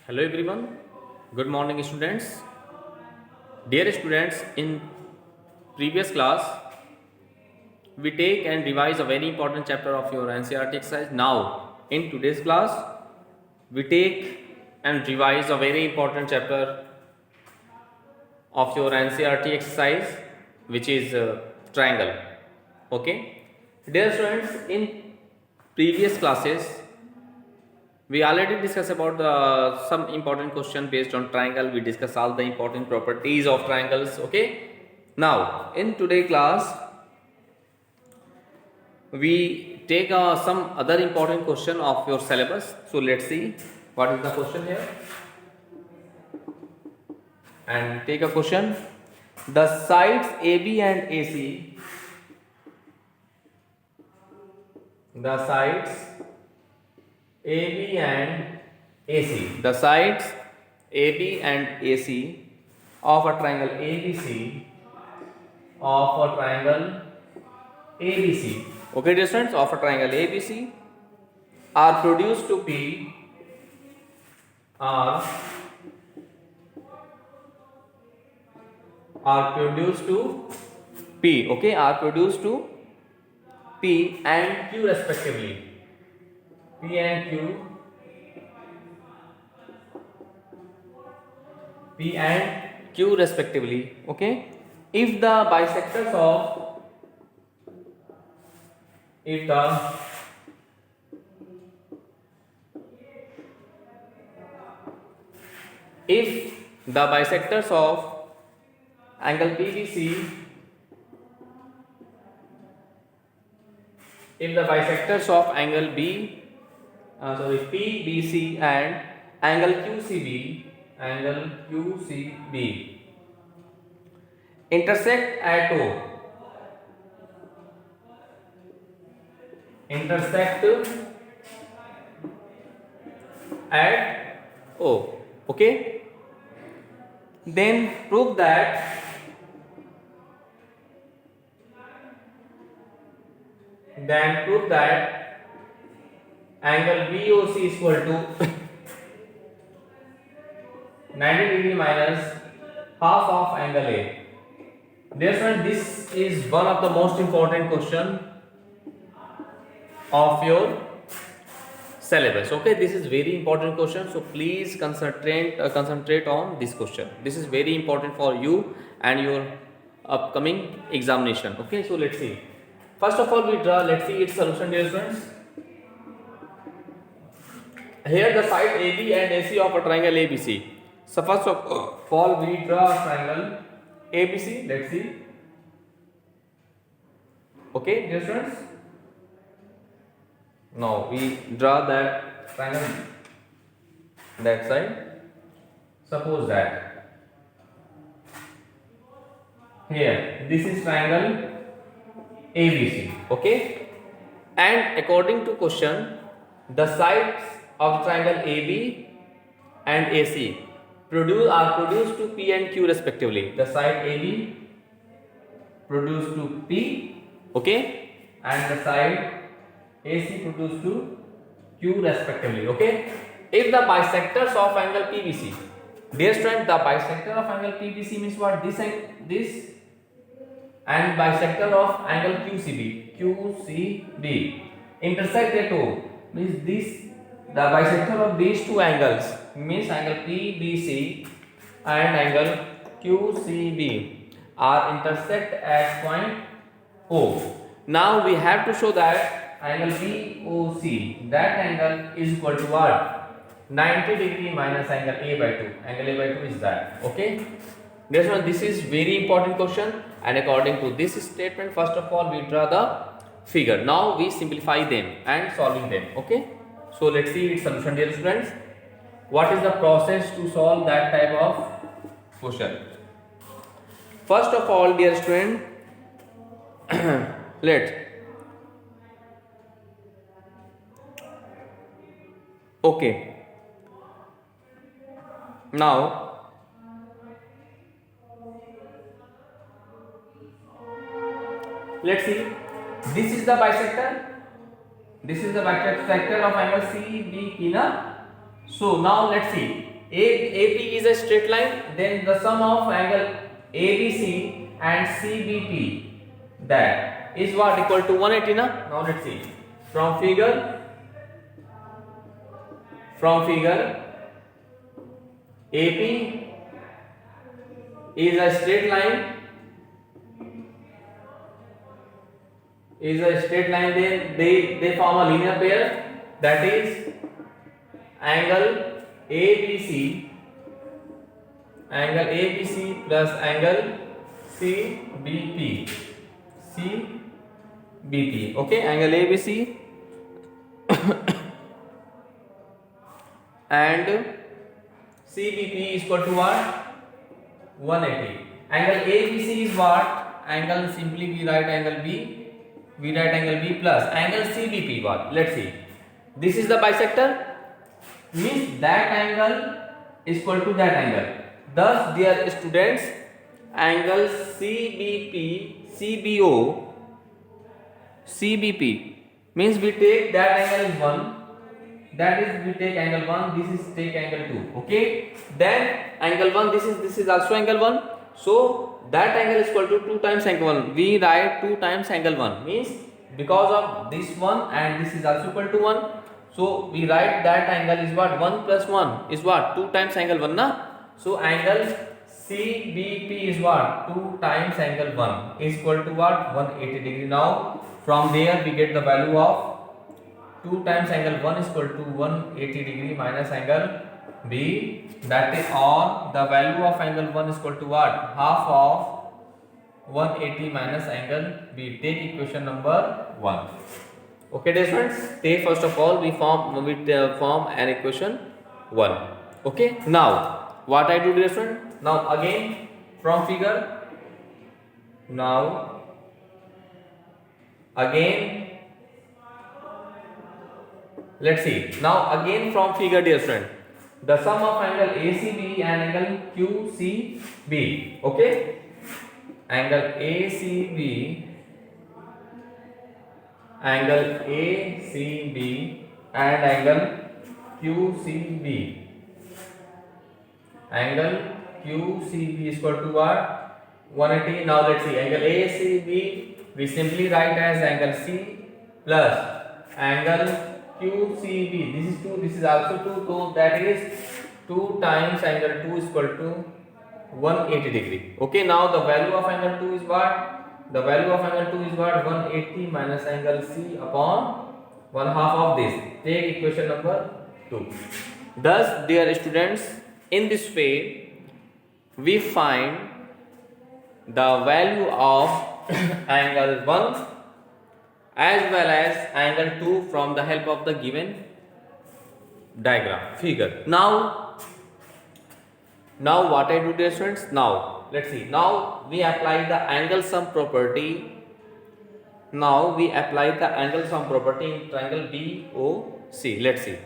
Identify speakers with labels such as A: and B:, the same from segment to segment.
A: Hello everyone. Good morning students. Dear students, in previous class we take and revise a very important chapter of your NCERT exercise. Now in today's class we take and revise a very important chapter of your NCERT exercise, which is triangle. Okay. Dear students, in previous classes we already discussed about some important question based on triangle. We discuss all the important properties of triangles. Okay. Now in today class we take some other important question of your syllabus. So let's see what is the question here and take a question. The sides AB and AC, the sides AB and AC, the sides AB and AC of a triangle ABC, of a triangle ABC. Okay, dear students, of a triangle ABC are produced to P, are produced to P. Okay, are produced to P and Q respectively. P and Q, P and Q respectively. Okay, if the bisectors of, if the bisectors of angle PBC, if the bisectors of angle PBC and angle QCB, intersect at O, okay, then prove that angle BOC is equal to 90 degree minus half of angle A. Dear friend, this is one of the most important question of your syllabus. Okay, this is very important question, so please concentrate on this question. This is very important for you and your upcoming examination. Okay, so let's see. First of all, we draw. Let's see its solution, dear friends. Here the side AB and AC of a triangle ABC. So first of all, we draw a triangle ABC. Let's see. Okay, dear friends. Now we draw that triangle that side. Suppose that here this is triangle ABC. Okay, and according to question, the sides of triangle AB and AC are produced to P and Q respectively. The side AB produced to P, okay, and the side AC produced to Q respectively. Okay, if the bisectors of angle PBC, dear student, the bisector of angle PBC means what? This and this, and bisector of angle QCB intersect at O, means this, the bisector of these two angles means angle PBC and angle QCB are intersect at point O. Now we have to show that angle BOC, that angle is equal to what? 90 degree minus angle A by 2. Angle A by 2 is that. Okay. This is very important question, and according to this statement, first of all we draw the figure. Now we simplify them and solving them. Okay. So let's see its solution, dear students. What is the process to solve that type of question? First of all, dear student, okay. Now let's see. This is the bisector. This is the bisector of angle CBP, na? So now let's see. AP is a straight line, then the sum of angle ABC and CBP, that is what, equal to 180 na? Now let's see from figure AP is a straight line, then they form a linear pair, that is angle ABC plus angle CBP. Okay, angle ABC and CBP is equal to what? 180. Angle ABC is what? Angle, simply we write angle B. We write angle B plus angle CBP what? Let's see. This is the bisector. Means that angle is equal to that angle. Thus, dear students, angle CBP means we take that angle is 1. That is, we take angle 1. This is take angle 2. Okay. Then angle 1. This is also angle 1. So that angle is equal to 2 times angle 1. We write 2 times angle 1. Means because of this one and this is also equal to 1. So we write that angle is what? 1 plus 1 is what? 2 times angle 1 na? So angle CBP is what? 2 times angle 1 is equal to what? 180 degree. Now from there we get the value of 2 times angle 1 is equal to 180 degree minus angle B. That is, or the value of angle 1 is equal to what? Half of 180 minus angle B. Take equation number 1. Okay, dear friends. Take first of all we form an equation 1. Okay. Now what I do, dear friend? Now again from figure. Now again let's see. Now again from figure, dear friend. The sum of angle ACB and angle QCB. Okay. Angle ACB and angle QCB. Angle QCB is equal to what? 180. Now let's see. Angle ACB we simply write as angle C plus angle QCB. This is 2. This is also 2. So that is 2 times angle 2 is equal to 180 degree. Okay. Now the value of angle 2 is what? The value of angle 2 is what? 180 minus angle C upon 1/2 of this. Take equation number 2. Thus, dear students, in this way we find the value of angle 1 as well as angle 2 from the help of the given diagram figure. Now what I do, dear students? Now let's see. Now we apply the angle sum property. Now we apply the angle sum property in triangle BOC. Let's see.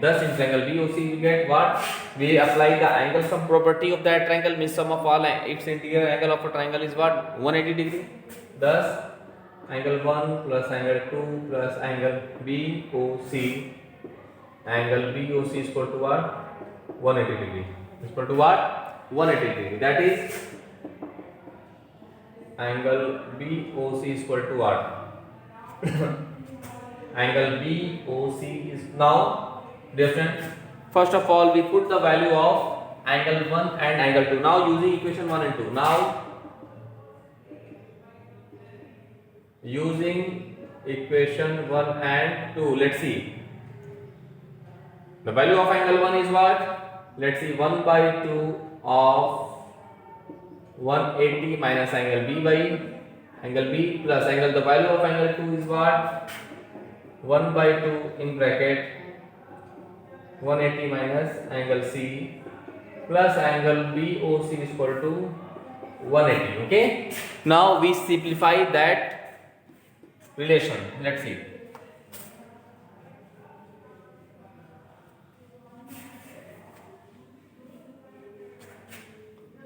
A: Thus in triangle BOC, we get what? We apply the angle sum property of that triangle, means sum of all its interior angle of a triangle is what? 180 degree. Thus angle 1 plus angle 2 plus angle BOC. Angle BOC is equal to what? 180 degree. Is equal to what? 180 degree. That is angle BOC is equal to what? Angle BOC is now different. First of all, we put the value of angle 1 and angle 2. Now using equation 1 and 2. Now using equation 1 and 2, let's see. The value of angle 1 is what? Let's see, 1 by 2 of 180 minus angle B by angle B plus angle, the value of angle 2 is what? 1 by 2 in bracket 180 minus angle C plus angle BOC is equal to 180. Okay, now we simplify that relation. Let's see.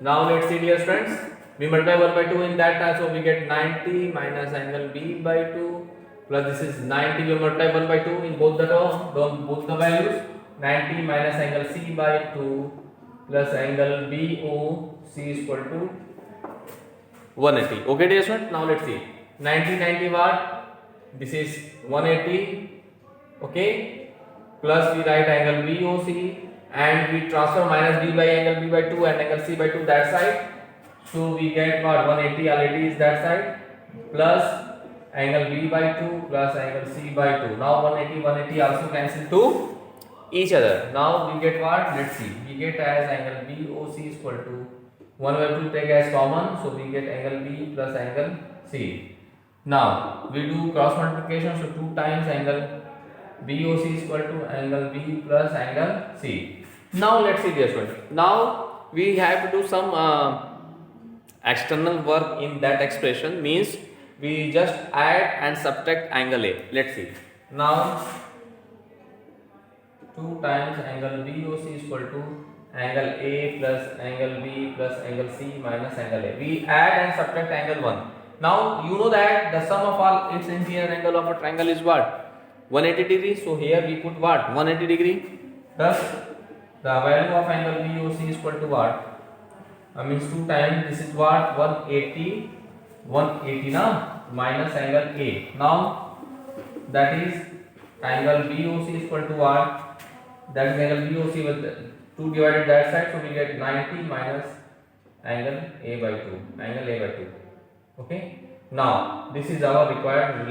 A: Now let's see, dear friends, we multiply 1 by 2 in that time, so we get 90 minus angle B by 2 plus this is 90, we multiply 1 by 2 in both the terms, both the values. 90 minus angle C by 2 plus angle BOC is equal to 180. Okay, dear friends, now let's see. 90 what? This is 180. Okay, plus we write angle BOC and we transfer minus B by angle B by 2 and angle C by 2 that side. So we get what? 180 already is that side plus angle B by 2 plus angle C by 2. Now 180 also cancel to each other. Now we get what? Let's see. We get as angle BOC is equal to 1 by 2 take as common, so we get angle B plus angle C. Now we do cross multiplication, so 2 times angle BOC is equal to angle B plus angle C. Now let's see this one. Now we have to do some external work in that expression, means we just add and subtract angle A. Let's see. Now 2 times angle BOC is equal to angle A plus angle B plus angle C minus angle A. We add and subtract angle 1. Now you know that the sum of all its interior angle of a triangle is what? 180 degrees. So here we put what? 180 degree. Thus the value of angle BOC is equal to what? Means 2 times this is what? 180 now minus angle A. Now that is angle BOC is equal to what? That is angle BOC with 2 divided that side, so we get 90 minus angle A by 2. Angle A by 2. Okay. Now this is our required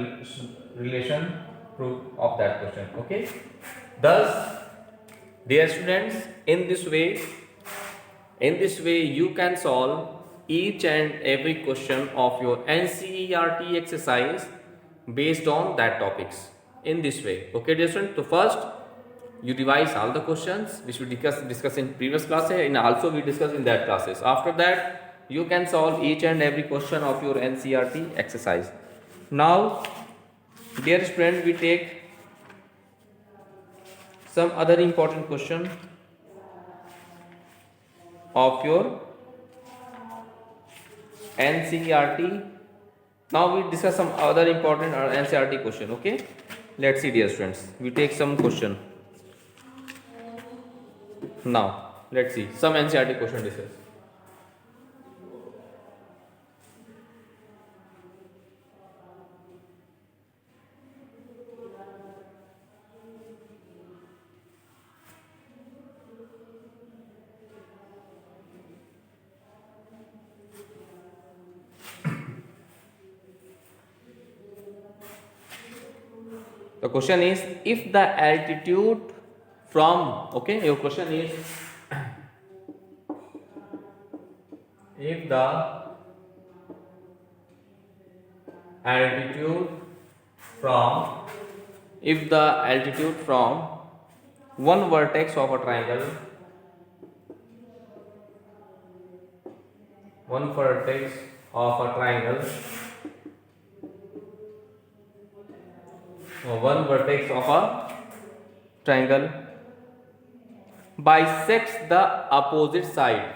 A: relation proof of that question. Okay. Thus, dear students, in this way you can solve each and every question of your NCERT exercise based on that topics in this way. Okay, dear students. So first you revise all the questions which we discuss in previous classes, and also we discuss in that classes. After that you can solve each and every question of your NCERT exercise. Now, dear student, we take some other important question of your NCERT. Now we discuss some other important NCERT question. Okay, let's see, dear students, we take some question. Now let's see some NCERT question discuss. The question is, if the altitude from, okay, your question is if the altitude from one vertex of a triangle, one vertex of a triangle bisects the opposite side,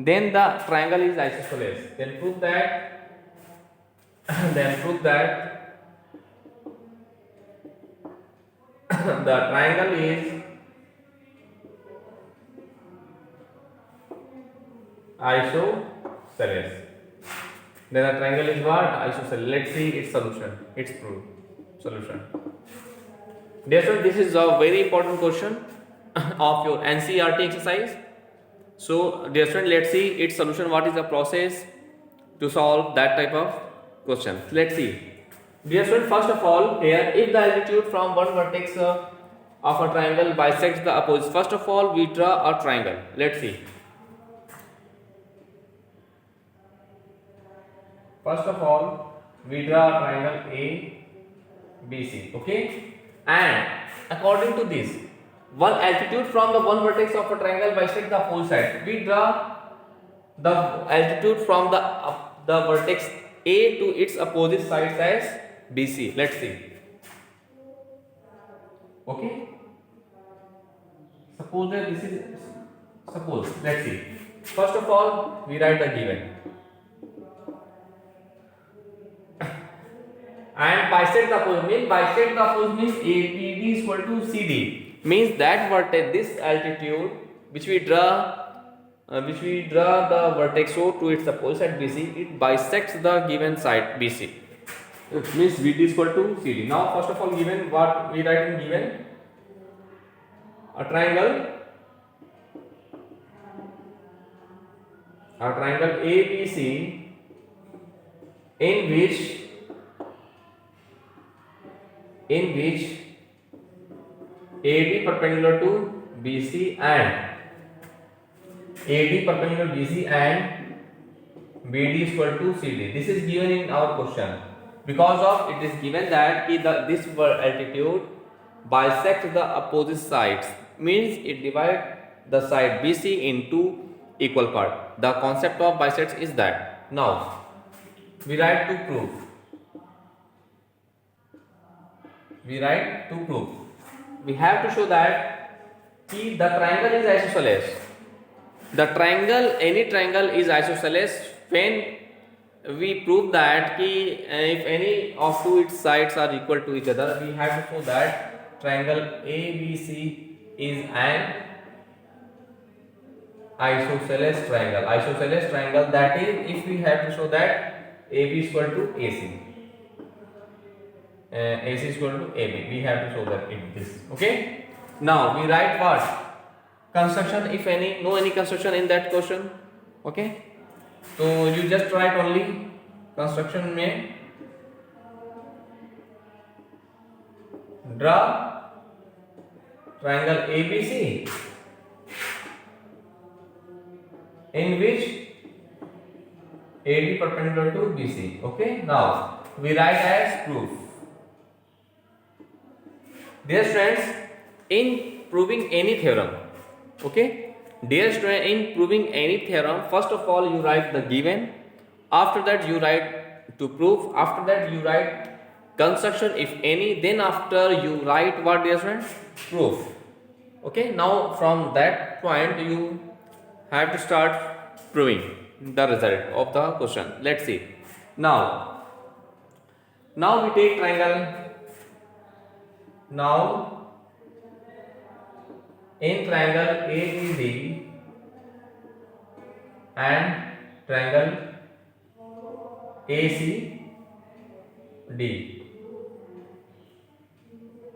A: then the triangle is isosceles. Then prove that the triangle is isosceles. Then the triangle is what? Isosceles. Let's see its solution. Its proof. Solution. Therefore, this is a very important question of your NCERT exercise. So, dear friend, let's see its solution. What is the process to solve that type of question? Let's see. Dear friend, first of all, here, if the altitude from one vertex of a triangle bisects the opposite. First of all, we draw a triangle. Let's see. First of all, we draw a triangle ABC. Okay, and according to this, one altitude from the one vertex of a triangle bisects the whole side. We draw the altitude from the vertex A to its opposite sides as BC. Let's see. Okay. Suppose that this is let's see. First of all, we write the given. And bisect the opposite means APD is equal to CD. Means that vertex, this altitude which we draw the vertex O to its opposite BC, it bisects the given side BC. It means VD is equal to CD. Now, first of all, given what we write in given, a triangle ABC in which AD perpendicular to BC and BD is equal to CD. This is given in our question. Because of it is given that this altitude bisects the opposite sides, means it divides the side BC into equal part. The concept of bisects is that. Now we write to prove. We have to show that the triangle is isosceles. Any triangle is isosceles when we prove that if any of two its sides are equal to each other. We have to show that triangle ABC is an isosceles triangle. That is, if we have to show that AB is equal to AC. AC is equal to AB. We have to show that in this. Okay. Now we write what? Construction, if any, no any construction in that question. Okay. So you just write only construction में draw triangle ABC in which AD perpendicular to BC. Okay. Now we write as proof. Dear students, in proving any theorem, okay, in proving any theorem, first of all you write the given, after that you write to prove, after that you write construction if any, then after you write what, dear students? Proof. Okay, now from that point you have to start proving the result of the question. Let's see. Now we take triangle. Now in triangle ABD and triangle ACD,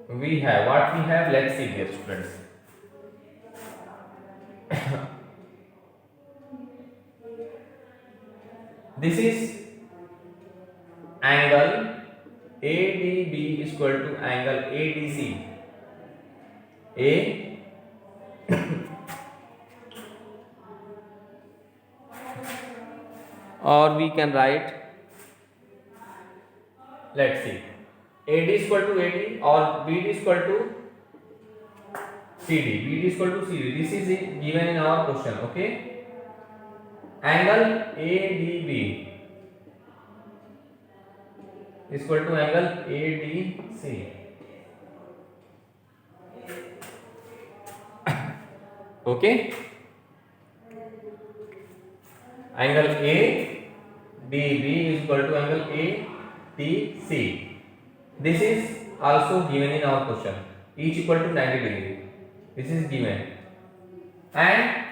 A: we have what we have. Let's see, dear students. This is angle ADB is equal to angle ADC. Or we can write, let's see, AD is equal to AD or BD is equal to CD. This is given in our question. Okay. Angle ADB is equal to angle ADC. Okay. Angle ADB is equal to angle ADC. This is also given in our question. Each equal to 90 degree. This is given. And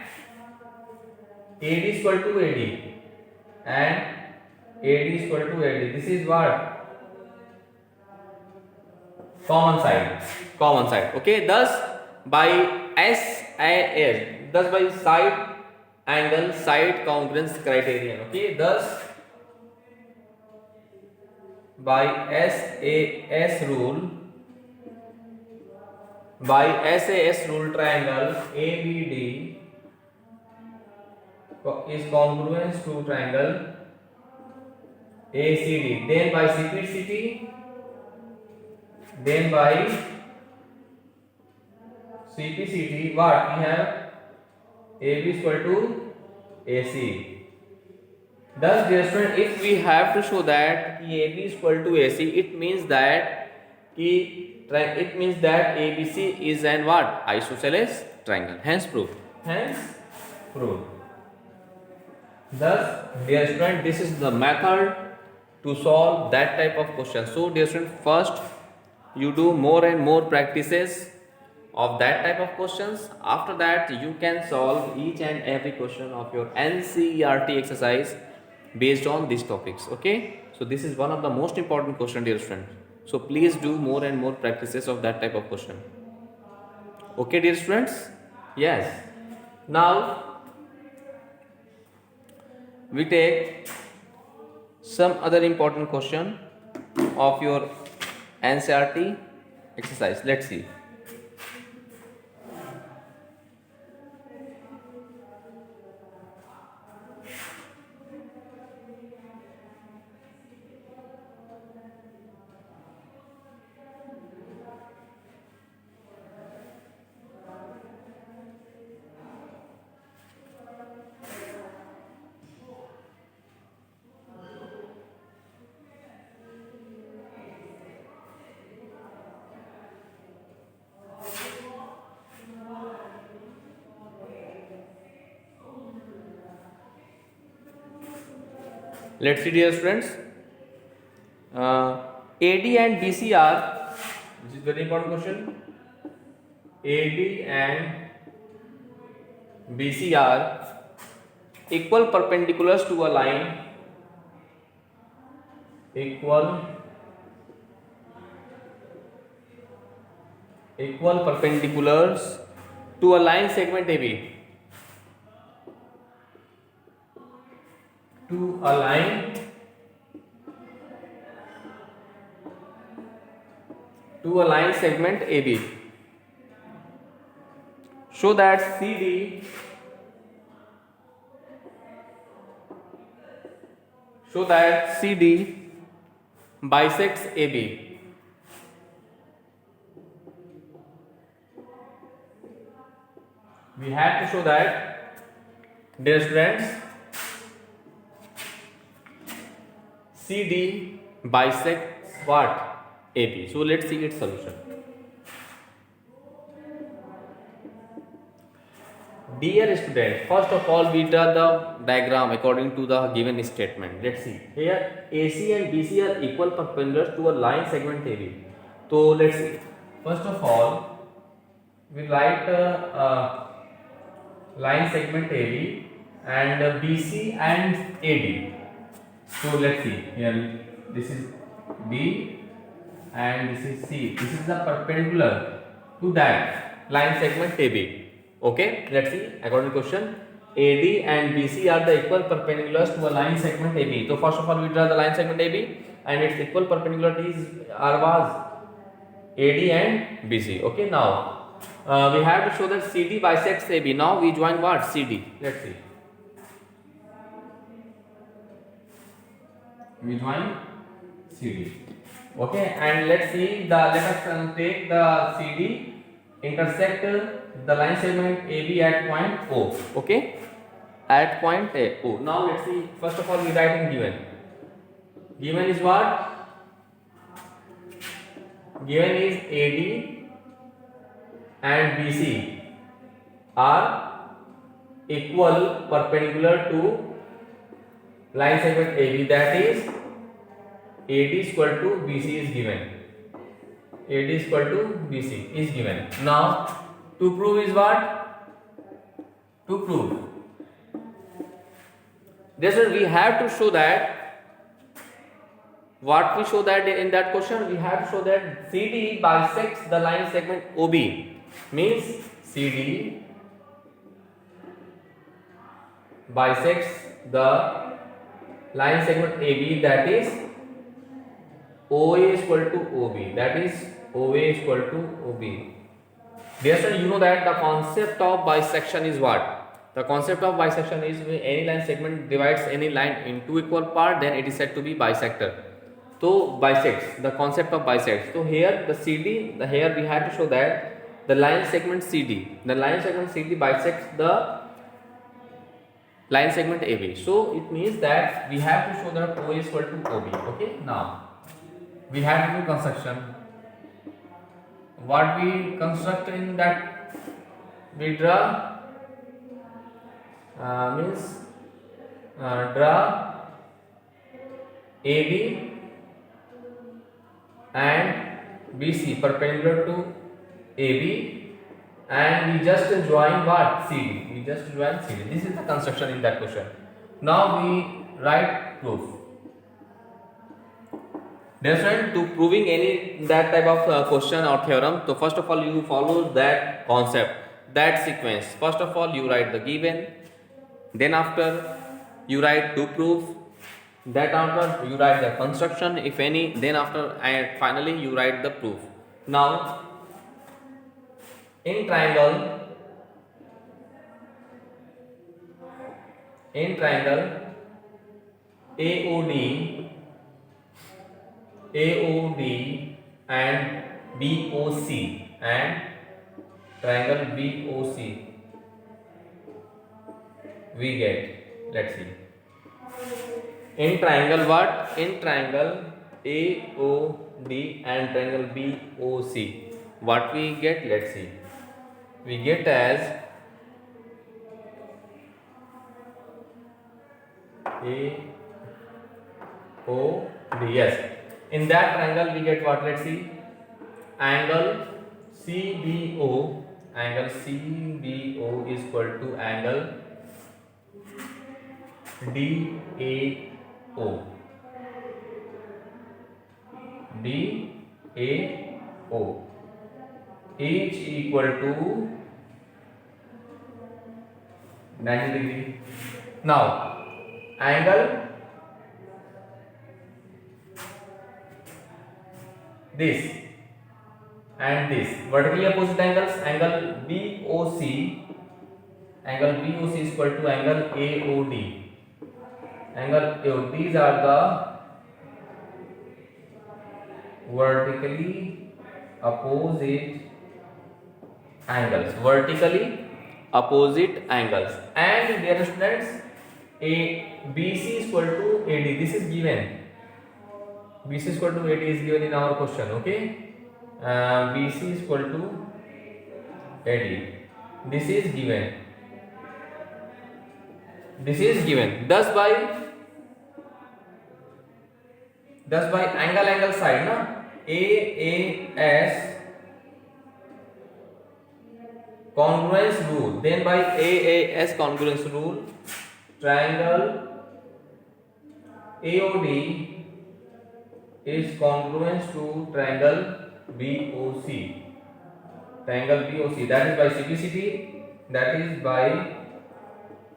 A: AD is equal to AD. And AD is equal to AD. This is what? Common side. Okay. Thus by SAS, by side angle side congruence criterion. Okay. Thus by SAS rule, by SAS rule triangle ABD is congruent to triangle ACD. Then by CPCT, what we have? AB is equal to AC. Thus, dear student, if we have to show that AB is equal to AC, it means that ABC is an what? Isosceles triangle. Hence proved. Thus, dear student, this is the method to solve that type of question. So, dear student, first you do more and more practices of that type of questions. After that, you can solve each and every question of your NCERT exercise based on these topics. Okay, so this is one of the most important question, dear student. So please do more and more practices of that type of question. Okay, dear students. Yes. Now we take some other important question of your NCERT exercise. Let's see. Let's see, dear students. AD and BC are, this is very important question. AD and BC are equal perpendiculars to a line. Equal perpendiculars to a line segment AB. To a line segment AB. Show that CD bisects AB. We have to show that, dear students, CD bisects what? AB. So let's see its solution. Dear student, first of all we draw the diagram according to the given statement. Let's see. Here AC and BC are equal perpendiculars to a line segment AB. So let's see. First of all, we write line segment AB and BC and AD. So let's see. Here this is B and this is C. This is the perpendicular to that line segment AB. Okay, let's see. According to question, AD and BC are the equal perpendiculars to a line segment AB. So first of all, we draw the line segment AB and its equal perpendicularities was AD and BC. Okay, now we have to show that CD bisects AB. Now we join what? CD. Let's see. We join CD. Okay, and let's see let us take the CD intersect the line segment AB at point O. Okay, at point O. Now let's see. First of all, we write in given. Given is what? Given is AD and BC are equal perpendicular to line segment AB. That is AD is equal to BC is given. AD is equal to BC is given. Now to prove is what? To prove. This is we have to show that. What we show that in that question? We have to show that CD bisects the line segment OB. Means CD bisects the line segment AB, that is OA is equal to OB. That is OA is equal to OB. Dear student, you know that the concept of bisection is what? The concept of bisection is when any line segment divides any line into equal part, then it is said to be bisector. So bisects, the concept of bisects. So here the CD, here we have to show that the line segment CD bisects the line segment AB. So it means that we have to show that O is equal to OB. Okay, now we have to do construction. What we construct in that, we draw draw AB and BC perpendicular to AB, and we just join what? CD. We just join CD. This is the construction in that question. Now we write proof. Different to proving any that type of question or theorem. So first of all, you follow that concept, that sequence. First of all, you write the given. Then after you write to prove. That after you write the construction, if any. Then after and finally you write the proof. Now in triangle AOD and BOC and triangle BOC we get, let's see, in triangle what? In triangle AOD and triangle BOC, what we get? Let's see. We get as AOD. Yes. In that triangle we get what? Let's see. Angle CBO. Angle CBO is equal to angle DAO. DAO is equal to 90 degree. Now angle this and this vertically opposite angles, angle BOC is equal to angle AOD. These are the vertically opposite angles. And dear students, BC is equal to AD. This is given. BC is equal to AD is given in our question. Okay, BC is equal to AD. This is given. Thus by angle side, na, AAS congruence rule. Then by AAS congruence rule, triangle AOD is congruence to triangle BOC. That is by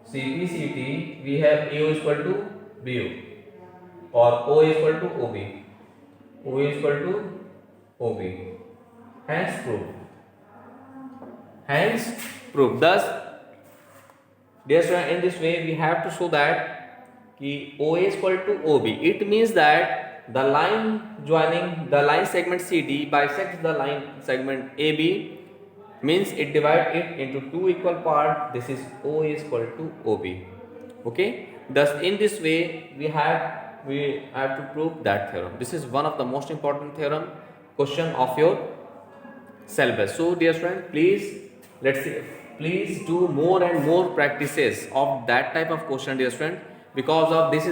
A: CPCT. We have AO is equal to BO. Or O is equal to OB. Hence proof. Thus, dear student, in this way we have to show that O is equal to OB. It means that the line joining the line segment CD bisects the line segment AB, means it divides it into two equal parts. This is O is equal to OB. Okay. Thus, in this way we have to prove that theorem. This is one of the most important theorem question of your syllabus. So dear student, please do more and more practices of that type of question, dear student, because of these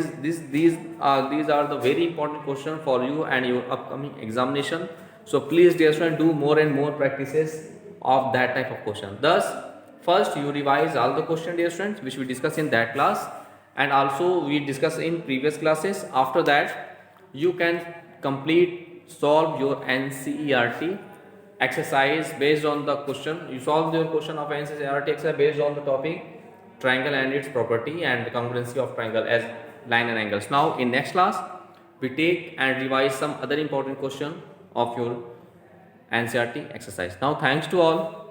A: are the very important question for you and your upcoming examination. So please, dear student, do more and more practices of that type of question. Thus, first you revise all the question, dear students, which we discussed in that class, and also we discussed in previous classes. After that, you can solve your NCERT exercise based on the question. You solve your question of NCERT exercise based on the topic triangle and its property and the congruency of triangle as line and angles. Now in next class we take and revise some other important question of your NCERT exercise. Now thanks to all.